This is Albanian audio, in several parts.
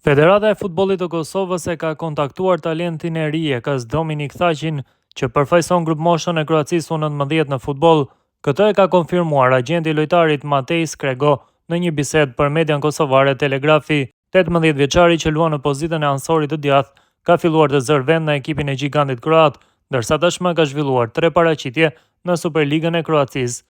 Federata e Futbollit të Kosovës e ka kontaktuar talentin e ri EK-s Dominik Thaqin, që përfaqëson grupmoshën e Kroacisë U19 në futboll. Këtë e ka konfirmuar agenti i lojtarit Matej Skrego në një bisedë për median kosovare Telegrafi. 18 vjeçari që luan në pozitën e ansorit të djathtë ka filluar të zërë vend në ekipin e gigantit kroat, ndërsa tashmë ka zhvilluar 3 paraqitje në Superligën e Kroacisë.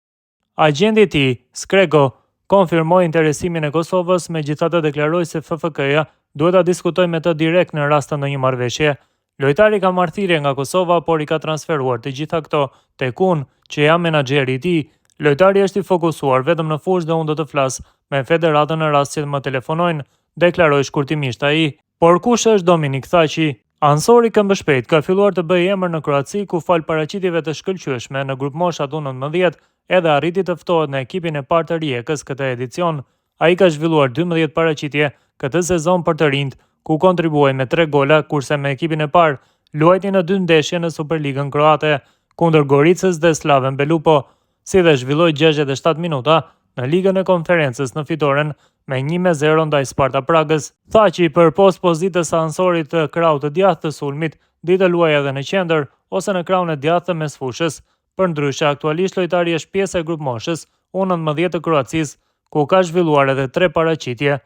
Agenti i tij, Skrego, konfirmoi interesimin e Kosovës, megjithatë deklaroi se FFK-ja duhet ta diskutojë me të direkt në rast të ndonjë marrëveshje. Lojtari ka marrëthirrje nga Kosova, por i ka transferuar të gjitha këto tek unë, që jam menaxheri i tij. Lojtari është i fokusuar vetëm në fushë dhe unë do të flas me federatën në rast që më telefonojnë, deklaroi shkurtimisht ai. Por kush është Dominik Thaqi? Ansori këmbëshpejt ka filluar të bëjë emër në Kroaci, ku fal paraqitjeve të shkëlqyeshme në grupmoshat U19, edhe arriti të ftohet në ekipin e parë të Rijekës këtë edicion. Ai ka zhvilluar 12 paraqitje këtë sezon për të rinjt, ku kontribuoi me 3 gola, kurse me ekipin e parë luajti në 2 ndeshje në Superligën kroate, kundër Goricës dhe Slaven Belupo, si dhe zhvilloi 67 minuta në Ligën e Konferencës në fitoren me 1-0 ndaj Sparta Pragës. Thaqi për pozitës së ansorit të kraut të djathtë të sulmit, ditë luaj edhe në qendër ose në krahun e djathtë të mesfushës. Përndryshe, aktualisht lojtari është pjesë e grupmoshës U19 të Kroacisë, ku ka zhvilluar edhe 3 paraqitje.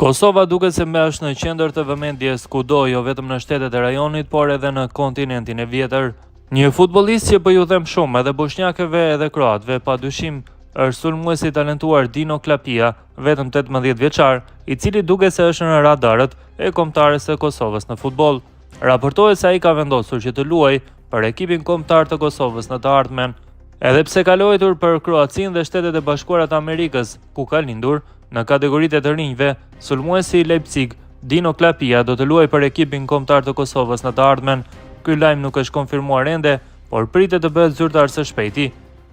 Kosova duket se është në qendër të vëmendjes kudo, jo vetëm në shtetet e rajonit, por edhe në kontinentin e vjetër. Një futbollist që po ju them shumë edhe bosnjakëve edhe kroatëve, padyshim është sulmuesi i talentuar Dino Klapia, vetëm 18 vjeçar, i cili duket se është në radarët e kombëtarës së Kosovës në futboll. Raportohet se ai ka vendosur që të luajë për ekipin kombëtar të Kosovës në të ardhmen. Edhe pse ka luajtur për Kroacinë dhe Shtetet e Bashkuara të Amerikës, ku ka lindur, në kategoritë e të rinjve, sulmuesi i Leipzig, Dino Klapia, do të luajë për ekipin kombëtar të Kosovës në të ardhmen. Ky lajm nuk është konfirmuar ende, por pritet të bëhet zyrtar së shpejti.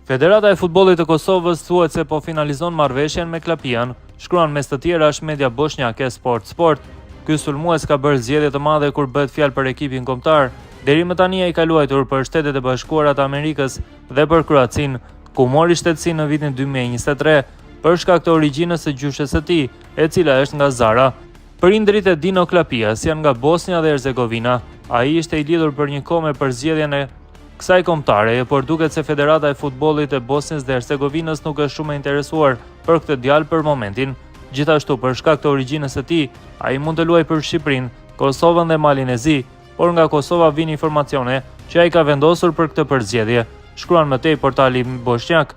Federata e Futbollit të Kosovës thuhet se po finalizon marrëveshjen me Klapian, shkruan mes të tjerash media bosnjake Sport. Ky sulmues ka bërë zgjedhje të madhe kur bëhet fjalë për ekipin kombëtar. Deri më tani ai ka luajtur për Shtetet e Bashkuara të Amerikës dhe për Kroacinë, ku mori shtetësinë në vitin 2023 për shkak të origjinës së gjyshes së tij, e cila është nga Zara. Prindrit e Dino Klapias janë nga Bosnia dhe Hercegovina. Ai ishte i lidhur për një kohë me përzgjedhjen e kësaj kombëtare, por duket se Federata e Futbollit e Bosnjës dhe Hercegovinës nuk është shumë e interesuar për këtë djalë për momentin. Gjithashtu, për shkak të origjinës së tij, ai mund të luajë për Shqipërinë, Kosovën dhe Malin e Zi, por nga Kosova vijnë informacione që ai ka vendosur për këtë përzgjedhje, shkruan më tej portali bosnjak.